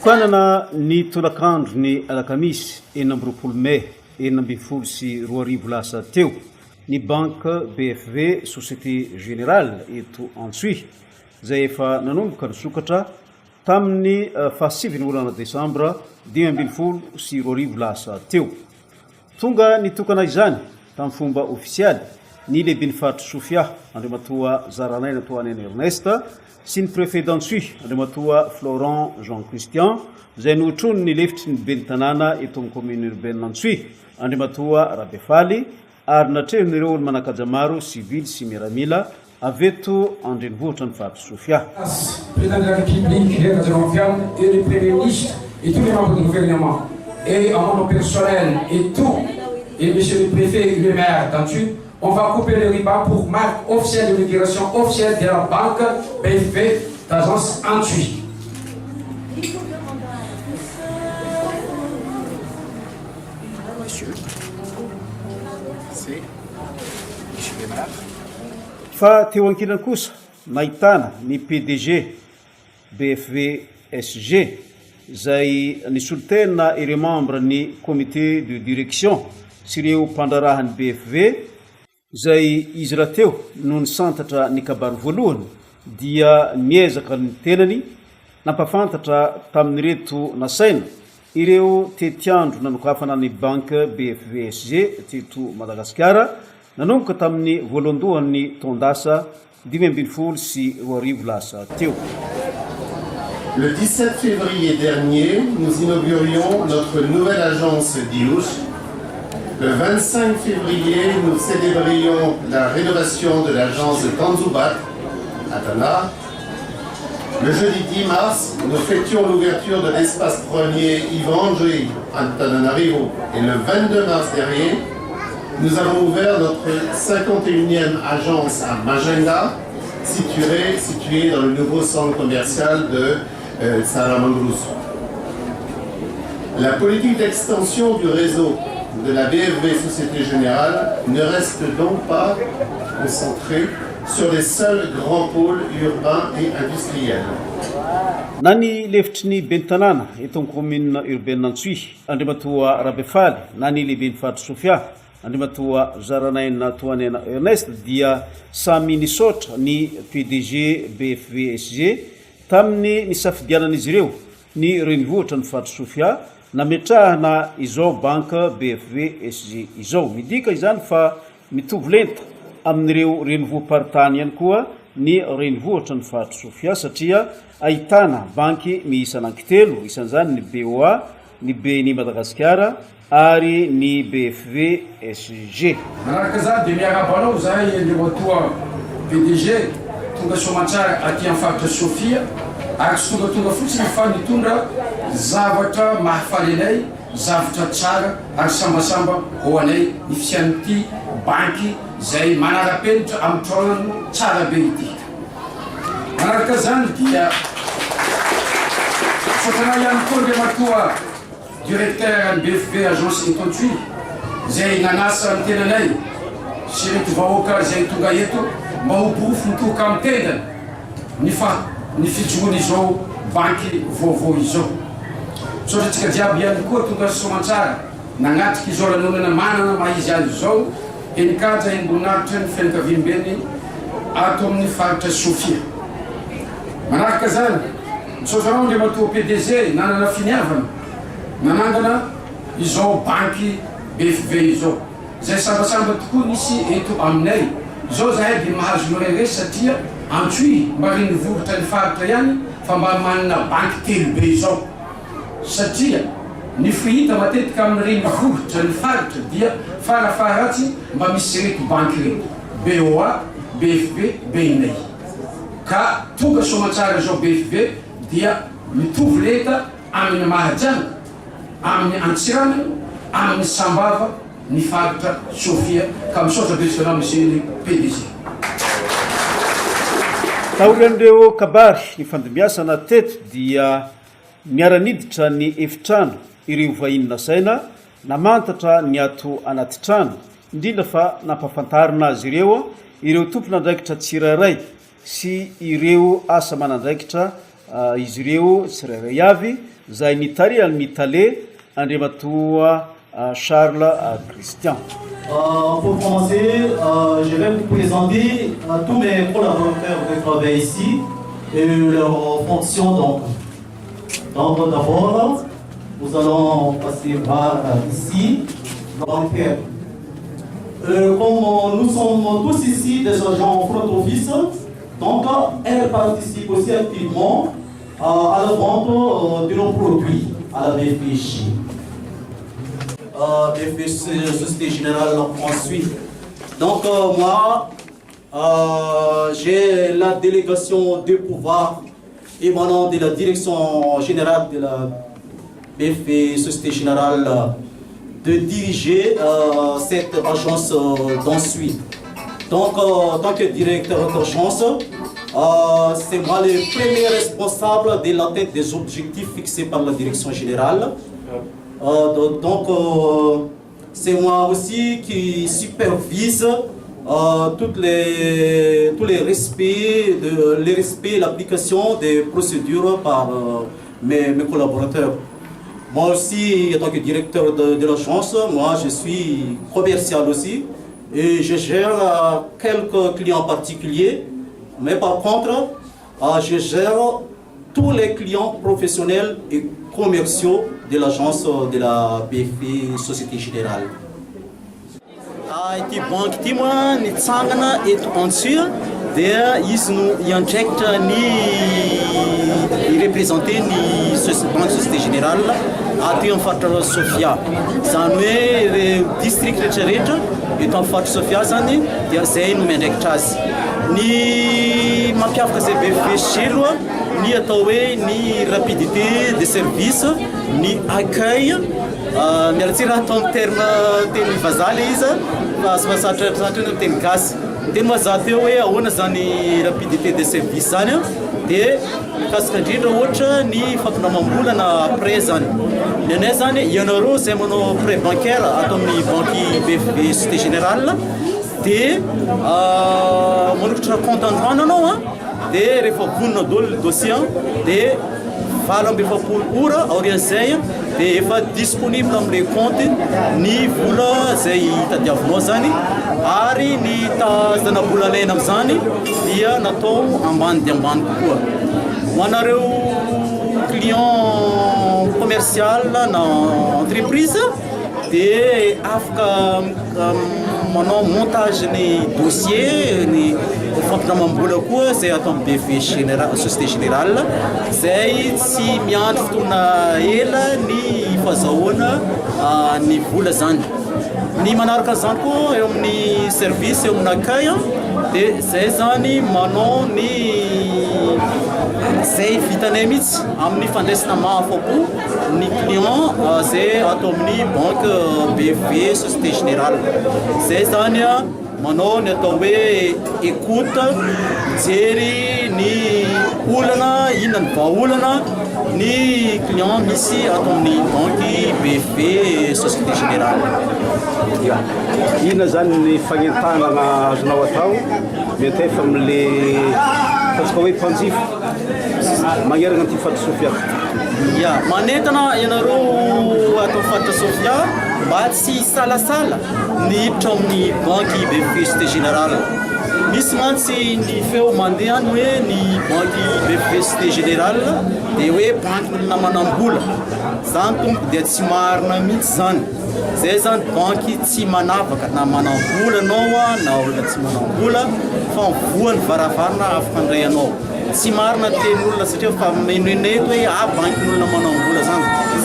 Nitokanana ny tolakandro ny alakamisy 4 Mai 2024 lasa teo ny banque BFV Société Générale eto Antsuy zay efa nanomboka nisokatra tamin'ny fahasivy ny volana Desambra 2024 lasa teo. Tonga nitokana izany tamin'ny fomba ofisialy ny lehibe ny faritra Sofia Andriamatoa Zaranaina Toanena Ernest sy ny préfet d'Antsuy Andriamatoa Florent Jean Christian zay notrony ny lefitry ny ben'ny tanàna eto amin'ny commune urbaine Antsuy Andriamatoa Rabefaly ary natrehon'ireo olo manakaja maro civil sy miaramila aveto andrenivohitra ny faritra Sofia. Président de la République, et le Premier ministre et tous les membres du gouvernement et en mon nom personnel et tout, et monsieur le préfet et le maire d'Antsuy, on va couper le riban pour marque officielle de migration officielle de la banque BFV d'agence Antsuy. Monsieur, c'est monsieur le maire. Fa teo ankilany kosa nahitana ny PDG BFV SG zay nisolitena ireo membre ny comité de direction sy ireo mpandrarahany BFV zay izy raha teo no nisantatra ny kabary voalohany dia niezaka ny tenany nampafantatra tamin'ireto nasaina ireo tetiandro nanokafana ny banque BFV SG teto Madagasikara nanomboka tamin'ny voalohany tondasa 2024 sy 2024 lasa teo. Le 17 février dernier, nous inaugurions notre nouvelle agence d'IOUCH. Le 25 février, nous célébrions la rénovation de l'agence de Tanzoubat à Tana. Le jeudi 10 mars, nous fêtions l'ouverture de l'espace premier Ivandri à Antananarivo. Et le 22 mars dernier, nous avons ouvert notre 51e agence à Majinga, située dans le nouveau centre commercial de Saramangroussou. La politique d'extension du réseau de la BFV Société Générale ne reste donc pas concentrée sur les seuls grands pôles urbains et industriels. Nani lefitry ny bentanana eto amin'ny commune urbaine Antsuy Andriamatoa Rabefaly nani lehibe ny faritra Sofia Andriamatoa Zaranaina Toanena Ernest dia samy nisotra ny PDG BFV SG tamin'ny nisafidianan'izy ireo ny renivohitra ny faritra Sofia nametrahana izao banque BFV SG izao. Midika izany fa mitovy lenta amin'ireo renivohim-paritany ihany koa ny renivohitra ny faritra Sofia satria ahitana banky miisa anankitelo isan'izany ny BOA, ny BNI Madagasikara ary ny BFV SG. Manaraka za dia miarabanao zahay Andriamatoa PDG tonga soamantsara aty amin'ny faritra Sofia ary tsy tonga fotsiny fa nitondra zavatra mahafaly anay, zavatra tsara ary sambasamba ho anay ny fisian'ity banky zay manara-penitra amin'ny trano tsara be ity. Manaraka zany dia sotana ihany koa Andriamatoa directeur ny BFV agence eto Antsuy zay nanasa ny tenanay sy reto vahoaka zay tonga eto mba ho borofo mitoka amin'ny tendany ny fijoroany izao banky vaovao izao. Sotratsika jiaby ihany koa tonga soamantsara nagnatriky izao lanonana manana maizy azy izao enikaja emboninahitra ny fianakaviam-beny ato amin'ny faritra Sofia. Manaraka zany misaotranao Andriamatoa PDG nanana finiavana nanangana izao banky BFV izao zay sambasamba tokoa nisy eto aminay izao zahay dia mahazo norere satria Antsuy mba renivohitra ny faritra ihany fa mba manana banky telo be izao satria ny fihita matetika amin'ny renivohitra ny faritra dia farafaharatsy mba misy reto banky reto BOA, BFV, BNI ka tonga soamantsara izao BFV dia mitovy lenta amin'ny mahajanga amin'ny Antsirana amin'ny Sambava ny faritra Sofia ka misaotra besinao monsieur le PDG. Taorian'ireo kabary ny fandimbiasana teto dia miara-niditra ny efitrano ireo vahiny nasaina namantatra ny ato anaty trano indrindra fa nampafantarina azy ireo tompon'andraikitra tsirairay sy ireo asa manandraikitra izy ireo tsirairay avy zay nitariany mitale Andriamatoa Charles Christian. Pour commencer, je vais vous présenter tous mes collaborateurs qui travaillent ici et leurs fonctions. Donc d'abord, nous allons passer par ici, bancaire. Comme nous sommes tous ici des agents front office, donc elle participe aussi activement à la vente de nos produits à la BFG. BFG Société Générale ensuite. Donc moi, j'ai la délégation de pouvoir émanant de la direction générale de la BFG Société Générale de diriger cette agence d'ensuite. Donc, en tant que directeur d'agence, c'est moi le premier responsable de l'atteinte des objectifs fixés par la direction générale. C'est moi aussi qui supervise tous les respects et l'application des procédures par mes collaborateurs. Moi aussi, en tant que directeur de l'agence, moi je suis commercial aussi et je gère quelques clients particuliers, mais par contre, je gère tous les clients professionnels et commerciaux de l'agence de la BFG Société Générale. Ity banque ity moa nitsangana eto Antsua dia izy no iandraikitra ny représenter ny banque Société Générale aty amin'ny faritra Sofia. Zany hoe district rehetrarehetra eto amin'ny faritra Sofia zany dia zay no miandraikitra azy. Ny mampiavaka zay BFG aloha ny atao hoe ny rapidité de service, ny accueil, mialatsy raha atao amin'ny terme teny vazaha le izy fa sarosarotra ny teny gasy. Teny mazaha teo hoe ahoana zany rapidité de service zany dia mikasika indrindra ohatra ny fampindramam-bola na prêt zany. Ny anay zany ianareo zay manao prêt bancaire atao amin'ny banque BFG Société Générale dia manolotra compte en droit anao dia rehefa vonona daholo le dossier dia 27 ora aorian'izay dia efa disponible amin'ilay compte ny vola zay tadiavinao zany ary ny tazana vola alaina amin'izany dia natao ambany dia ambany kokoa. Ho anareo client commercial na entreprise dia afaka manao montage ny dossier ny fampindramam-bola koa zay atao amin'ny BFG Société Générale zay tsy miandry fotoana ela ny fahazahoana ny vola zany. Ny manaraka zany koa eo amin'ny service eo amin'ny accueil dia zay zany manao ny zay vitanay mihitsy amin'ny fandraisana mahafapo ny client zay atao amin'ny banque BFG Société Générale. Zay zany manao ny atao hoe écoute, mijery ny olana, inona ny vahaolana ny client misy atao amin'ny banque BFG Société Générale. Inona zany ny fagnentanana azonao atao mety efa amin'le ataontsika hoe mpanjifa magnerana an'ity faritra Sofia? Manentana ianareo atao faritra Sofia mba tsy salasala ny hiditra amin'ny banque BFG Société Générale. Misy mantsy ny feo mandeha any hoe ny banque BFG Société Générale dia hoe banque-n'olona manam-bola. Zany tompo dia tsy marina mihitsy zany. Zay zany banque tsy manavaka na manam-bola anao na olona tsy manam-bola fa mivoany varavarana afaka handray anao. Tsy marina tenin'olona satria fa menoeneto hoe banque-n'olona manam-bola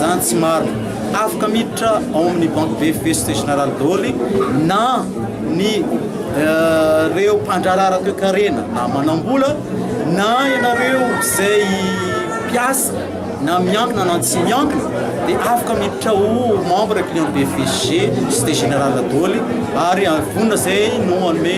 zany tsy marina. Afaka miditra ao amin'ny banque BFG Société Générale daholo na ny reo mpandrarara toe-karena na manam-bola na ianareo zay mpiasa na miankina na tsy miankina dia afaka miditra ho membre client BFG Société Générale daholo ary vonona zay no anome